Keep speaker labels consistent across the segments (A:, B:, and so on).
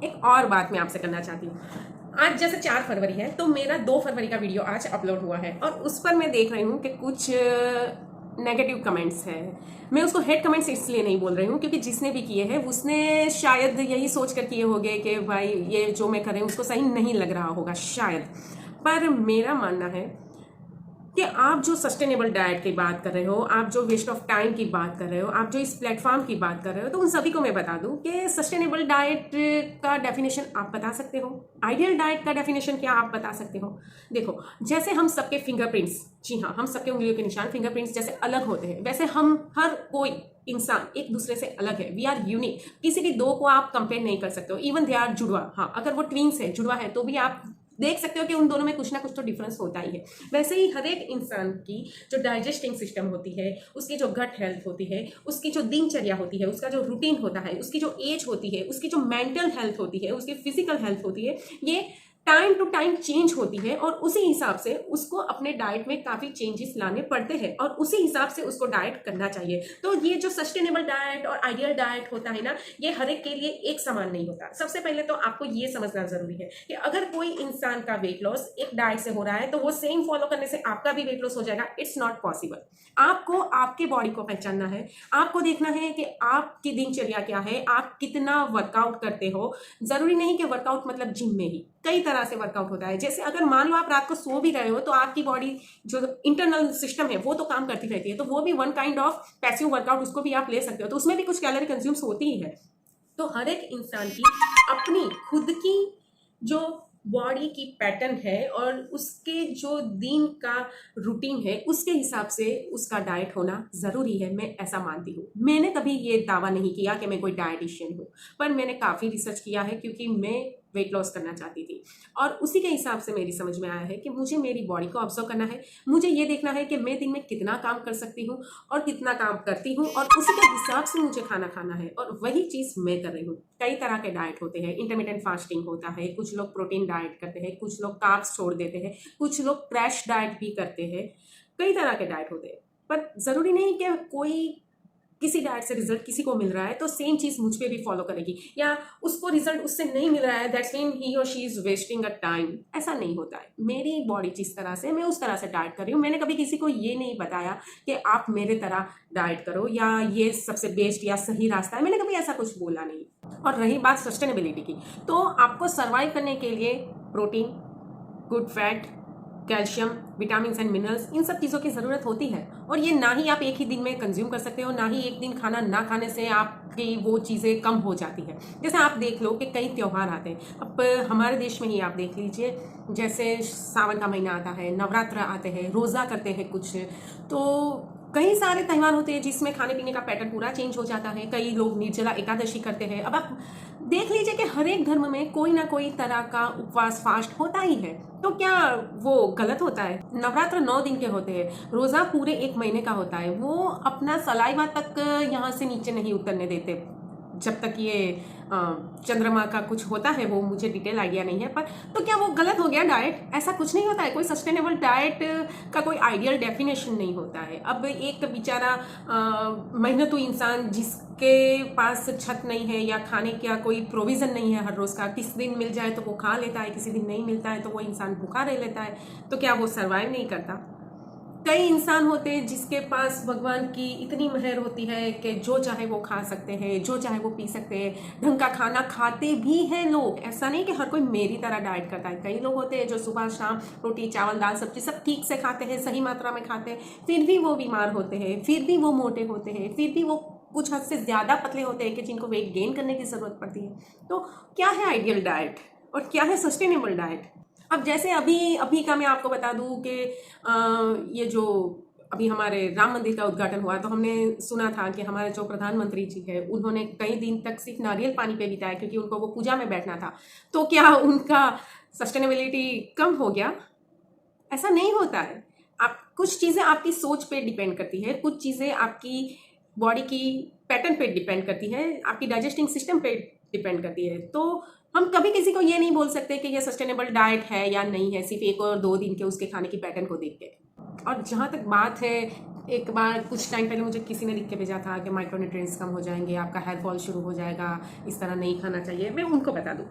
A: एक और बात मैं आपसे करना चाहती हूँ। आज जैसे 4 फरवरी है तो मेरा 2 फरवरी का वीडियो आज अपलोड हुआ है और उस पर मैं देख रही हूँ कि कुछ नेगेटिव कमेंट्स हैं। मैं उसको हेट कमेंट्स इसलिए नहीं बोल रही हूँ क्योंकि जिसने भी किए हैं उसने शायद यही सोच कर किए होंगे कि भाई ये जो मैं कर रही हूँ उसको सही नहीं लग रहा होगा शायद। पर मेरा मानना है कि आप जो सस्टेनेबल डाइट की बात कर रहे हो, आप जो वेस्ट ऑफ टाइम की बात कर रहे हो, आप जो इस प्लेटफॉर्म की बात कर रहे हो, तो उन सभी को मैं बता दूं कि सस्टेनेबल डाइट का डेफिनेशन आप बता सकते हो, आइडियल डाइट का डेफिनेशन क्या आप बता सकते हो। देखो, जैसे हम सबके फिंगरप्रिंट्स, जी हाँ, हम सबके उंगलियों के निशान फिंगरप्रिंट्स जैसे अलग होते हैं, वैसे हम हर कोई इंसान एक दूसरे से अलग है। We are unique. किसी भी दो को आप कंपेयर नहीं कर सकते हो। इवन दे आर जुड़वा, हाँ, अगर वो ट्विंस है, जुड़वा है, तो भी आप देख सकते हो कि उन दोनों में कुछ ना कुछ तो डिफरेंस होता ही है। वैसे ही हर एक इंसान की जो डाइजेस्टिंग सिस्टम होती है, उसकी जो गट हेल्थ होती है, उसकी जो दिनचर्या होती है, उसका जो रूटीन होता है, उसकी जो एज होती है, उसकी जो मेंटल हेल्थ होती है, उसकी फिजिकल हेल्थ होती है, ये टाइम टू टाइम चेंज होती है और उसी हिसाब से उसको अपने डाइट में काफी चेंजेस लाने पड़ते हैं और उसी हिसाब से उसको डाइट करना चाहिए। तो ये जो सस्टेनेबल डाइट और आइडियल डाइट होता है ना, ये हर एक के लिए एक समान नहीं होता। सबसे पहले तो आपको ये समझना जरूरी है कि अगर कोई इंसान का वेट लॉस एक डाइट से हो रहा है तो वो सेम फॉलो करने से आपका भी वेट लॉस हो जाएगा। It's not possible. आपको आपके बॉडी को पहचानना है, आपको देखना है कि आपकी दिनचर्या क्या है, आप कितना वर्कआउट करते हो। जरूरी नहीं कि वर्कआउट मतलब जिम में ही, कई तरह से वर्कआउट होता है। जैसे अगर मान लो आप रात को सो भी रहे हो तो आपकी बॉडी जो इंटरनल सिस्टम है वो तो काम करती रहती है, तो वो भी one kind of passive workout, उसको भी आप ले सकते हो, तो उसमें भी कुछ कैलोरी कंज्यूम्स होती ही है। तो हर एक इंसान की अपनी खुद की जो बॉडी की पैटर्न है और उसके जो दिन का रूटीन है उसके हिसाब से उसका डाइट होना जरूरी है। मैं ऐसा मानती हूँ। मैंने कभी ये दावा नहीं किया कि मैं कोई डाइटिशियन हूँ, पर मैंने काफी रिसर्च किया है क्योंकि मैं वेट लॉस करना चाहती थी और उसी के हिसाब से मेरी समझ में आया है कि मुझे मेरी बॉडी को ऑब्जर्व करना है। मुझे ये देखना है कि मैं दिन में कितना काम कर सकती हूँ और कितना काम करती हूँ और उसी के हिसाब से मुझे खाना खाना है और वही चीज़ मैं कर रही हूँ। कई तरह के डाइट होते हैं। इंटरमिटेंट फास्टिंग होता है, कुछ लोग प्रोटीन डाइट करते हैं, कुछ लोग कार्ब्स छोड़ देते हैं, कुछ लोग क्रैश डाइट भी करते हैं। कई तरह के डाइट होते हैं, पर ज़रूरी नहीं कि कोई किसी डाइट से रिजल्ट किसी को मिल रहा है तो सेम चीज मुझ पे भी फॉलो करेगी, या उसको रिजल्ट उससे नहीं मिल रहा है दैट्स मीन ही और she is wasting a time. ऐसा नहीं होता है। मेरी बॉडी जिस तरह से, मैं उस तरह से डाइट कर रही हूँ। मैंने कभी किसी को ये नहीं बताया कि आप मेरे तरह डाइट करो या ये सबसे बेस्ट या सही रास्ता है। मैंने कभी ऐसा कुछ बोला नहीं। और रही बात सस्टेनेबिलिटी की, तो आपको सर्वाइव करने के लिए protein, good fat, calcium, vitamin and minerals, इन सब चीज़ों की ज़रूरत होती है और ये ना ही आप एक ही दिन में कंज्यूम कर सकते हो, ना ही एक दिन खाना ना खाने से आपकी वो चीज़ें कम हो जाती है। जैसे आप देख लो कि कई त्यौहार आते हैं। अब हमारे देश में ही आप देख लीजिए, जैसे सावन का महीना आता है, नवरात्र आते हैं, रोज़ा करते हैं कुछ, तो कई सारे त्यौहार होते हैं जिसमें खाने पीने का पैटर्न पूरा चेंज हो जाता है। कई लोग निर्जला एकादशी करते हैं। अब आप देख लीजिए कि हर एक धर्म में कोई ना कोई तरह का उपवास फास्ट होता ही है, तो क्या वो गलत होता है? नवरात्र 9 दिन के होते हैं, रोजा पूरे 1 महीने का होता है। वो अपना सलाइवा तक यहाँ से नीचे नहीं उतरने देते जब तक ये चंद्रमा का कुछ होता है, वो मुझे डिटेल आइडिया नहीं है। पर तो क्या वो गलत हो गया डाइट? ऐसा कुछ नहीं होता है। कोई सस्टेनेबल डाइट का कोई आइडियल डेफिनेशन नहीं होता है। अब एक बेचारा मेहनतू इंसान जिसके पास छत नहीं है या खाने का कोई प्रोविजन नहीं है हर रोज का, किस दिन मिल जाए तो वो खा लेता है, किसी दिन नहीं मिलता है तो वो इंसान भूखा रह लेता है, तो क्या वो सरवाइव नहीं करता? कई इंसान होते हैं जिसके पास भगवान की इतनी मेहर होती है कि जो चाहे वो खा सकते हैं, जो चाहे वो पी सकते हैं, ढंग का खाना खाते भी हैं लोग। ऐसा नहीं कि हर कोई मेरी तरह डाइट करता है। कई लोग होते हैं जो सुबह शाम रोटी चावल दाल सब्जी सब ठीक से खाते हैं, सही मात्रा में खाते हैं, फिर भी वो बीमार होते हैं, फिर भी वो मोटे होते हैं, फिर भी वो कुछ हद से ज़्यादा पतले होते हैं कि जिनको वेट गेन करने की ज़रूरत पड़ती है। तो क्या है आइडियल डाइट और क्या है सस्टेनेबल डाइट? अब जैसे अभी अभी का मैं आपको बता दूं कि ये जो अभी हमारे राम मंदिर का उद्घाटन हुआ, तो हमने सुना था कि हमारे जो प्रधानमंत्री जी है उन्होंने कई दिन तक सिर्फ नारियल पानी पे बिताया क्योंकि उनको वो पूजा में बैठना था। तो क्या उनका सस्टेनेबिलिटी कम हो गया? ऐसा नहीं होता है। आप कुछ चीज़ें आपकी सोच पे डिपेंड करती है, कुछ चीज़ें आपकी बॉडी की पैटर्न पे डिपेंड करती है, आपकी डाइजेस्टिंग सिस्टम पे डिपेंड करती है। तो हम कभी किसी को ये नहीं बोल सकते कि ये सस्टेनेबल डाइट है या नहीं है सिर्फ 1 और 2 दिन के उसके खाने की पैटर्न को देख के। और जहाँ तक बात है एक बार कुछ टाइम पहले मुझे किसी ने लिख के भेजा था कि माइक्रोन्यूट्रिएंट्स कम हो जाएंगे, आपका हेयर फॉल शुरू हो जाएगा, इस तरह नहीं खाना चाहिए। मैं उनको बता दूँ,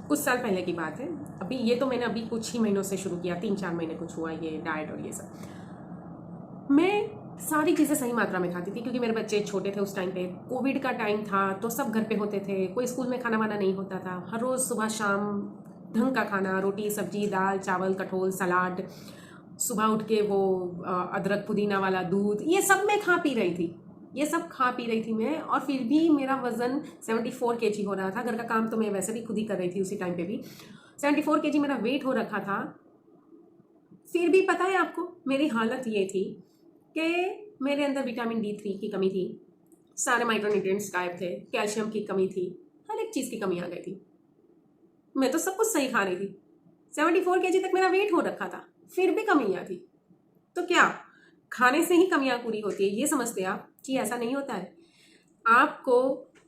A: कुछ साल पहले की बात है। अभी ये तो मैंने अभी कुछ ही महीनों से शुरू किया, 3-4 महीने कुछ हुआ ये डाइट और ये सब। मैं सारी चीज़ें सही मात्रा में खाती थी क्योंकि मेरे बच्चे छोटे थे उस टाइम पे, कोविड का टाइम था, तो सब घर पे होते थे, कोई स्कूल में खाना वाना नहीं होता था। हर रोज़ सुबह शाम ढंग का खाना, रोटी सब्जी दाल चावल कठोल सलाद, सुबह उठ के वो अदरक पुदीना वाला दूध, ये सब मैं खा पी रही थी, ये सब खा पी रही थी मैं। और फिर भी मेरा वज़न 74 kg हो रहा था। घर का काम तो मैं वैसे भी खुद ही कर रही थी उसी टाइम पे भी। 74 kg मेरा वेट हो रखा था। फिर भी पता है आपको, मेरी हालत ये थी कि मेरे अंदर विटामिन D3 की कमी थी, सारे माइक्रोन्यूट्रिएंट्स गायब थे, कैल्शियम की कमी थी, हर एक चीज़ की कमी आ गई थी। मैं तो सब कुछ सही खा रही थी, 74 kg तक मेरा वेट हो रखा था, फिर भी कमियाँ थी। तो क्या खाने से ही कमियाँ पूरी होती है, ये समझते आप कि ऐसा नहीं होता है। आपको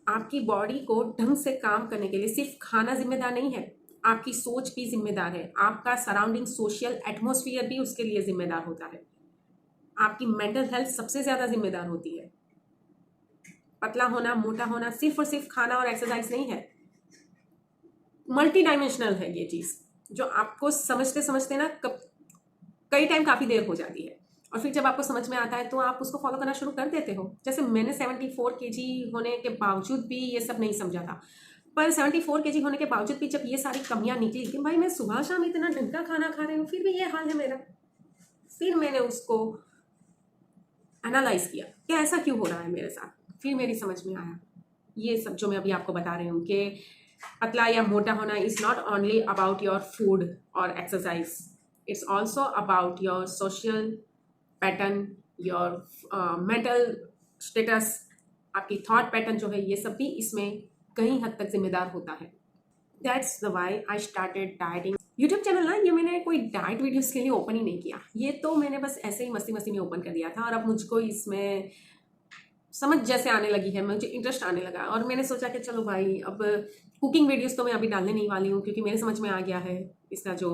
A: आपकी बॉडी को ढंग से काम करने के लिए सिर्फ खाना जिम्मेदार नहीं है, आपकी सोच भी जिम्मेदार है, आपका सराउंडिंग सोशल एटमॉस्फेयर भी उसके लिए जिम्मेदार होता है, आपकी मेंटल हेल्थ सबसे ज़्यादा जिम्मेदार होती है। पतला होना मोटा होना सिर्फ और सिर्फ खाना और एक्सरसाइज नहीं है, मल्टी डायमेंशनल है ये चीज़, जो आपको समझते समझते ना कई टाइम काफ़ी देर हो जाती है, और फिर जब आपको समझ में आता है तो आप उसको फॉलो करना शुरू कर देते हो। जैसे मैंने 74 kg होने के बावजूद भी ये सब नहीं समझा था, पर 74 kg होने के बावजूद भी जब ये सारी कमियां निकली कि भाई मैं सुबह शाम इतना ढंग का खाना खा रही हूँ फिर भी ये हाल है मेरा, फिर मैंने उसको एनालाइज किया कि ऐसा क्यों हो रहा है मेरे साथ। फिर मेरी समझ में आया ये सब जो मैं अभी आपको बता रही हूँ कि पतला या मोटा होना is not only about your food और exercise, it's also about your social pattern, your mental status, आपकी थॉट पैटर्न जो है, ये सब भी इसमें कहीं हद तक जिम्मेदार होता है। That's the why I started dieting. YouTube channel ना, ये मैंने कोई डाइट वीडियोस के लिए ओपन ही नहीं किया, ये तो मैंने बस ऐसे ही मस्ती मस्ती में ओपन कर दिया था। और अब मुझको इसमें समझ जैसे आने लगी है, मुझे इंटरेस्ट आने लगा, और मैंने सोचा कि चलो भाई अब कुकिंग वीडियोस तो मैं अभी डालने नहीं वाली हूँ क्योंकि मेरे समझ में आ गया है इसका जो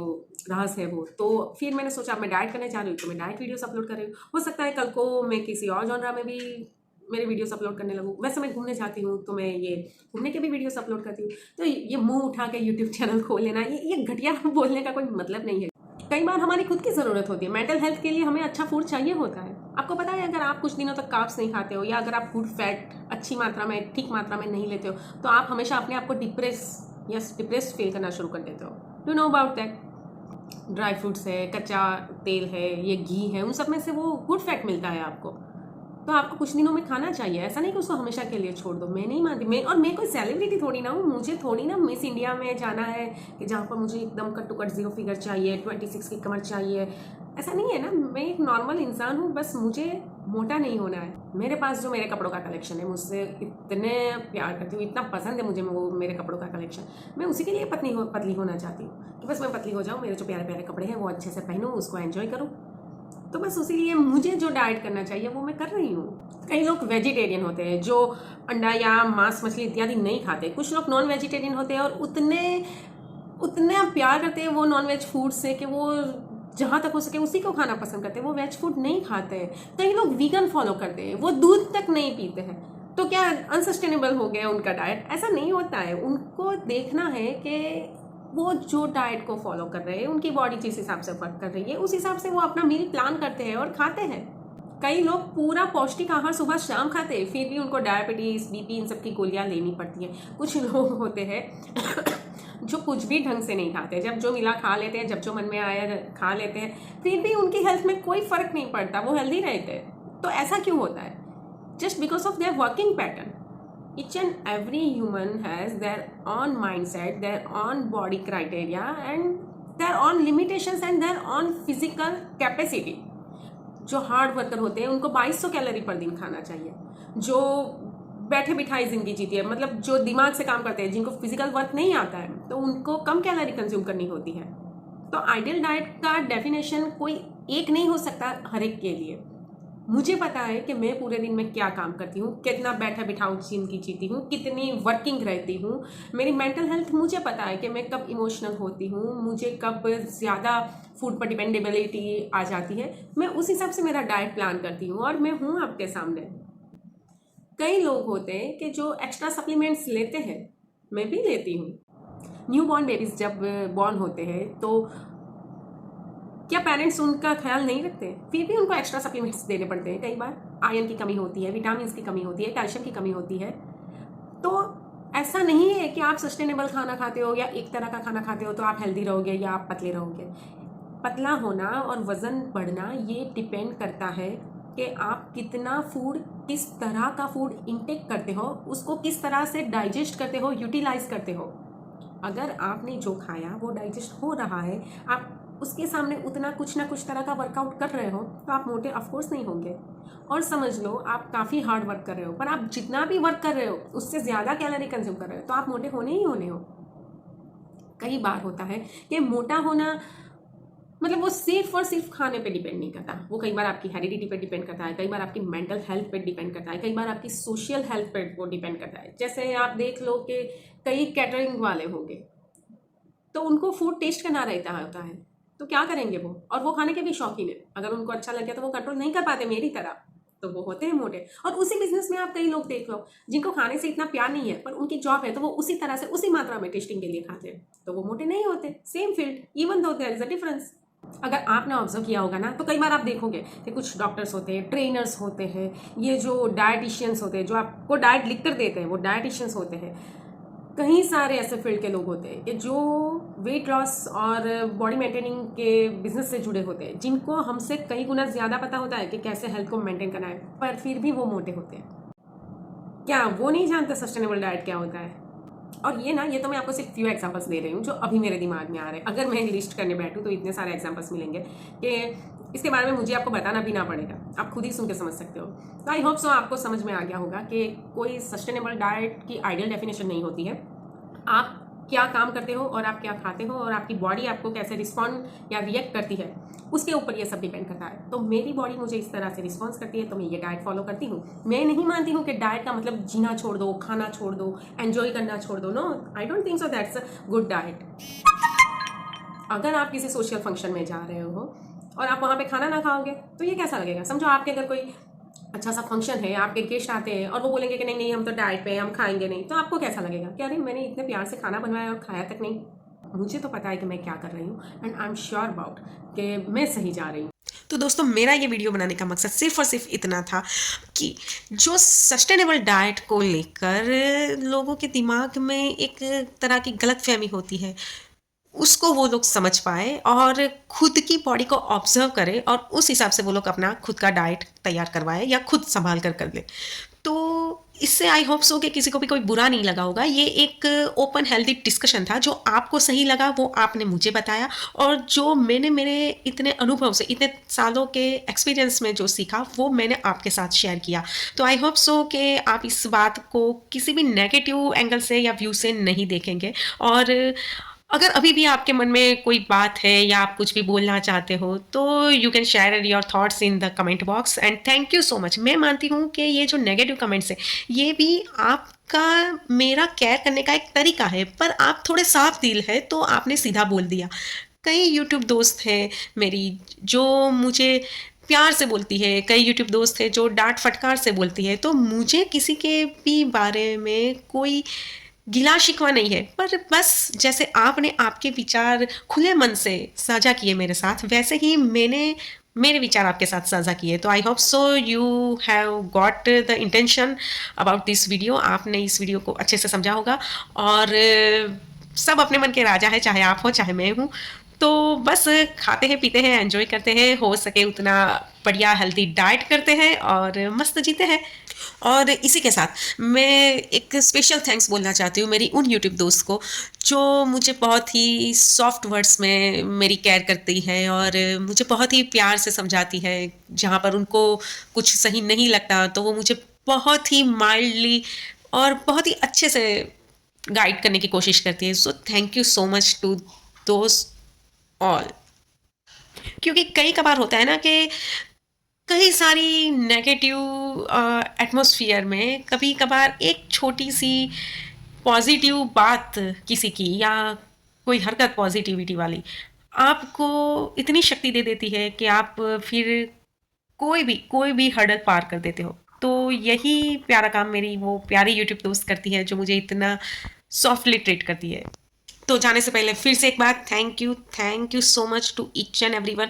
A: रहस्य है वो। तो फिर मैंने सोचा मैं डाइट करने जा रही हूँ तो मैं डाइट वीडियोस अपलोड कर रही हूँ, हो सकता है कल को मैं किसी और जॉनरा में भी मेरे वीडियोस अपलोड करने लगूँ। वैसे मैं घूमने जाती हूँ तो मैं ये घूमने के भी वीडियोस अपलोड करती हूँ। तो ये मुंह उठा के यूट्यूब चैनल खोल लेना, ये घटिया बोलने का कोई मतलब नहीं है। कई बार हमारी खुद की ज़रूरत होती है, मेंटल हेल्थ के लिए हमें अच्छा फूड चाहिए होता है। आपको पता है, अगर आप कुछ दिनों तक कार्ब्स नहीं खाते हो या अगर आप गुड फैट अच्छी मात्रा में ठीक मात्रा में नहीं लेते हो तो आप हमेशा अपने आप को डिप्रेस्ड फील करना शुरू कर देते हो। Do know about that? Dry fruits है, कच्चा तेल है, ये घी है, उन सब में से वो गुड फैट मिलता है आपको, तो आपको कुछ दिनों में खाना चाहिए। ऐसा नहीं कि उसको हमेशा के लिए छोड़ दो। मैं नहीं मानती, मैं कोई सेलिब्रिटी थोड़ी ना हूँ, मुझे थोड़ी ना मिस इंडिया में जाना है कि जहाँ पर मुझे एकदम कट टू कट 0 फिगर चाहिए, 26 की कमर चाहिए, ऐसा नहीं है ना। मैं एक नॉर्मल इंसान हूँ, बस मुझे मोटा नहीं होना है। मेरे पास जो मेरे कपड़ों का कलेक्शन है, मुझसे इतने प्यार करती हूँ, इतना पसंद है मुझे वो मेरे कपड़ों का कलेक्शन, मैं उसी के लिए पतली होना चाहती हूँ कि बस मैं पतली हो जाऊँ, मेरे जो प्यारे प्यारे कपड़े हैं वो अच्छे से पहनूँ, उसको एंजॉय करूँ। तो बस उसी लिए मुझे जो डाइट करना चाहिए वो मैं कर रही हूँ। कई लोग वेजिटेरियन होते हैं जो अंडा या मांस मछली इत्यादि नहीं खाते, कुछ लोग नॉन वेजिटेरियन होते हैं और उतने प्यार करते हैं वो नॉन वेज फूड से कि वो जहाँ तक हो सके उसी को खाना पसंद करते हैं, वो वेज फूड नहीं खाते हैं। कई लोग वीगन फॉलो करते हैं, वो दूध तक नहीं पीते हैं, तो क्या अनसस्टेनेबल हो गया उनका डाइट? ऐसा नहीं होता है। उनको देखना है कि वो जो डाइट को फॉलो कर रहे हैं उनकी बॉडी जिस हिसाब से वर्क कर रही है उस हिसाब से वो अपना मील प्लान करते हैं और खाते हैं। कई लोग पूरा पौष्टिक आहार सुबह शाम खाते हैं, फिर भी उनको डायबिटीज बीपी इन सब की गोलियां लेनी पड़ती हैं। कुछ लोग होते हैं जो कुछ भी ढंग से नहीं खाते, जब जो मिला खा लेते हैं, जब जो मन में आया खा लेते हैं, फिर भी उनकी हेल्थ में कोई फर्क नहीं पड़ता, वो हेल्दी रहते हैं। तो ऐसा क्यों होता है? Just because of their working pattern. Each and every human has their own mindset, their own body criteria and their own limitations and their own physical capacity. जो हार्ड वर्कर होते हैं उनको 2200 कैलोरी पर दिन खाना चाहिए। जो बैठे बिठाई जिंदगी जीती है, मतलब जो दिमाग से काम करते हैं, जिनको फिजिकल वर्क नहीं आता है, तो उनको कम कैलोरी कंज्यूम करनी होती है। तो आइडियल डाइट का डेफिनेशन कोई एक नहीं हो सकता हर एक के लिए। मुझे पता है कि मैं पूरे दिन में क्या काम करती हूँ, कितना बैठा बिठाऊ जिंदगी जीती हूँ, कितनी वर्किंग रहती हूँ, मेरी मेंटल हेल्थ मुझे पता है कि मैं कब इमोशनल होती हूँ, मुझे कब ज़्यादा फूड पर डिपेंडेबिलिटी आ जाती है। मैं उस हिसाब से मेरा डाइट प्लान करती हूँ और मैं हूँ आपके सामने। कई लोग होते हैं कि जो एक्स्ट्रा सप्लीमेंट्स लेते हैं, मैं भी लेती हूँ। न्यू बॉर्न बेबीज जब बॉर्न होते हैं तो क्या पेरेंट्स उनका ख्याल नहीं रखते? फिर भी उनको एक्स्ट्रा सप्लीमेंट्स देने पड़ते हैं। कई बार आयरन की कमी होती है, विटामिन की कमी होती है, कैल्शियम की कमी होती है। तो ऐसा नहीं है कि आप सस्टेनेबल खाना खाते हो या एक तरह का खाना खाते हो तो आप हेल्दी रहोगे या आप पतले रहोगे। पतला होना और वज़न बढ़ना ये डिपेंड करता है कि आप कितना फूड, किस तरह का फूड इंटेक करते हो, उसको किस तरह से डाइजेस्ट करते हो, यूटिलाइज करते हो। अगर आपने जो खाया वो डाइजेस्ट हो रहा है, आप उसके सामने उतना कुछ ना कुछ तरह का वर्कआउट कर रहे हो, तो आप मोटे ऑफकोर्स नहीं होंगे। और समझ लो आप काफ़ी हार्ड वर्क कर रहे हो, पर आप जितना भी वर्क कर रहे हो उससे ज़्यादा कैलोरी कंज्यूम कर रहे हो, तो आप मोटे होने ही होने हो। कई बार होता है कि मोटा होना मतलब वो सिर्फ और सिर्फ खाने पे डिपेंड नहीं करता, वो कई बार आपकी हेरिडिटी पे डिपेंड करता है, कई बार आपकी मेंटल हेल्थ पे डिपेंड करता है, कई बार आपकी सोशल हेल्थ पे वो डिपेंड करता है। जैसे आप देख लो कि कई कैटरिंग वाले होंगे तो उनको फूड टेस्ट करना रहता होता है, तो क्या करेंगे वो, और वो खाने के भी शौकीन है। अगर उनको अच्छा लग गया तो वो कंट्रोल नहीं कर पाते मेरी तरह, तो वो होते हैं मोटे। और उसी बिजनेस में आप कई लोग देख लो जिनको खाने से इतना प्यार नहीं है, पर उनकी जॉब है तो वो उसी तरह से उसी मात्रा में टेस्टिंग के लिए खाते हैं, तो वो मोटे नहीं होते। Same field, even though there is a difference. अगर आपने ऑब्जर्व किया होगा ना, तो कई बार आप देखोगे कि कुछ डॉक्टर्स होते हैं, ट्रेनर्स होते हैं, ये जो डायटिशियंस होते हैं, जो आपको डाइट लिख कर देते हैं, वो डायटिशियंस होते हैं। कई सारे ऐसे फील्ड के लोग होते हैं कि जो वेट लॉस और बॉडी मेंटेनिंग के बिजनेस से जुड़े होते हैं, जिनको हमसे कई गुना ज़्यादा पता होता है कि कैसे हेल्थ को मेंटेन करना है, पर फिर भी वो मोटे होते हैं। क्या वो नहीं जानते सस्टेनेबल डाइट क्या होता है? और ये तो मैं आपको सिर्फ फ्यू एग्जांपल्स दे रही हूँ जो अभी मेरे दिमाग में आ रहे हैं। अगर मैं लिस्ट करने बैठूँ तो इतने सारे एग्जांपल्स मिलेंगे कि इसके बारे में मुझे आपको बताना भी ना पड़ेगा, आप खुद ही सुन के समझ सकते हो। तो आई होप सो आपको समझ में आ गया होगा कि कोई सस्टेनेबल डाइट की आइडियल डेफिनेशन नहीं होती है। आप क्या काम करते हो और आप क्या खाते हो और आपकी बॉडी आपको कैसे रिस्पॉन्ड या रिएक्ट करती है, उसके ऊपर ये सब डिपेंड करता है। तो मेरी बॉडी मुझे इस तरह से रिस्पॉन्स करती है तो मैं ये डाइट फॉलो करती हूँ। मैं नहीं मानती हूँ कि डाइट का मतलब जीना छोड़ दो, खाना छोड़ दो, एंजॉय करना छोड़ दो। No, I don't think so that's a good diet. अगर आप किसी सोशल फंक्शन में जा रहे हो और आप वहाँ पे खाना ना खाओगे तो ये कैसा लगेगा? समझो आपके अगर कोई अच्छा सा फंक्शन है, आपके गेस्ट आते हैं और वो बोलेंगे कि नहीं नहीं हम तो डाइट पे हैं, हम खाएंगे नहीं, तो आपको कैसा लगेगा कि अरे मैंने इतने प्यार से खाना बनवाया और खाया तक नहीं। मुझे तो पता है कि मैं क्या कर रही हूँ and I am sure about कि मैं सही जा रही हूँ।
B: तो दोस्तों, मेरा ये वीडियो बनाने का मकसद सिर्फ और सिर्फ इतना था कि जो सस्टेनेबल डाइट को लेकर लोगों के दिमाग में एक तरह की गलतफहमी होती है, उसको वो लोग समझ पाए और खुद की बॉडी को ऑब्जर्व करें और उस हिसाब से वो लोग अपना खुद का डाइट तैयार करवाए या खुद संभाल कर ले। तो इससे आई होप सो कि किसी को भी कोई बुरा नहीं लगा होगा। ये एक ओपन हेल्दी डिस्कशन था। जो आपको सही लगा वो आपने मुझे बताया, और जो मैंने मेरे इतने अनुभव से, इतने सालों के एक्सपीरियंस में जो सीखा, वो मैंने आपके साथ शेयर किया। तो आई होप सो कि आप इस बात को किसी भी नेगेटिव एंगल से या व्यू से नहीं देखेंगे। और अगर अभी भी आपके मन में कोई बात है या आप कुछ भी बोलना चाहते हो, तो you can share your thoughts in the comment box. And thank you so much. मैं मानती हूँ कि ये जो नेगेटिव कमेंट्स है, ये भी आपका मेरा केयर करने का एक तरीका है, पर आप थोड़े साफ दिल है तो आपने सीधा बोल दिया। कई यूट्यूब दोस्त हैं मेरी जो मुझे प्यार से बोलती है, कई यूट्यूब दोस्त है जो डांट फटकार से बोलती है, तो मुझे किसी के भी बारे में कोई गिला शिकवा नहीं है। पर बस जैसे आपने आपके विचार खुले मन से साझा किए मेरे साथ, वैसे ही मैंने मेरे विचार आपके साथ साझा किए। तो I hope so you have got the intention about this video. आपने इस वीडियो को अच्छे से समझा होगा। और सब अपने मन के राजा है, चाहे आप हो चाहे मैं हूँ। तो बस खाते हैं, पीते हैं, एंजॉय करते हैं, हो सके उतना बढ़िया हेल्दी डाइट करते हैं और मस्त जीते हैं। और इसी के साथ मैं एक स्पेशल थैंक्स बोलना चाहती हूँ मेरी उन यूट्यूब दोस्त को जो मुझे बहुत ही सॉफ्ट वर्ड्स में मेरी केयर करती है और मुझे बहुत ही प्यार से समझाती है। जहाँ पर उनको कुछ सही नहीं लगता तो वो मुझे बहुत ही माइल्डली और बहुत ही अच्छे से गाइड करने की कोशिश करती है। So thank you so much to दोस्त ऑल। क्योंकि कई कबार होता है ना कि कई सारी नेगेटिव एटमॉस्फेयर में कभी कभार एक छोटी सी पॉजिटिव बात किसी की या कोई हरकत पॉजिटिविटी वाली आपको इतनी शक्ति दे देती है कि आप फिर कोई भी हर्डल पार कर देते हो। तो यही प्यारा काम मेरी वो प्यारी यूट्यूब दोस्त करती है जो मुझे इतना सॉफ्टली ट्रीट करती है। तो जाने से पहले फिर से एक बार thank you so much to each and everyone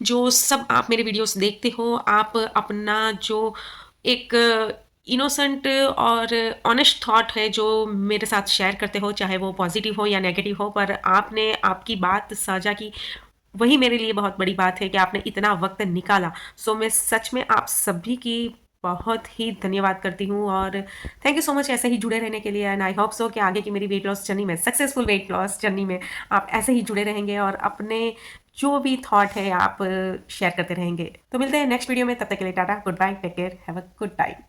B: जो सब आप मेरे वीडियोस देखते हो। आप अपना जो एक इनोसेंट और ऑनेस्ट थॉट है जो मेरे साथ शेयर करते हो, चाहे वो पॉजिटिव हो या नेगेटिव हो, पर आपने आपकी बात साझा की, वही मेरे लिए बहुत बड़ी बात है कि आपने इतना वक्त निकाला। सो मैं सच में आप सभी की बहुत ही धन्यवाद करती हूँ और थैंक यू सो मच ऐसे ही जुड़े रहने के लिए। एंड आई होप सो कि आगे की मेरी वेट लॉस जर्नी में, सक्सेसफुल वेट लॉस जर्नी में आप ऐसे ही जुड़े रहेंगे और अपने जो भी थॉट है आप शेयर करते रहेंगे। तो मिलते हैं नेक्स्ट वीडियो में, तब तक के लिए tata, good bye, take care, have a good time.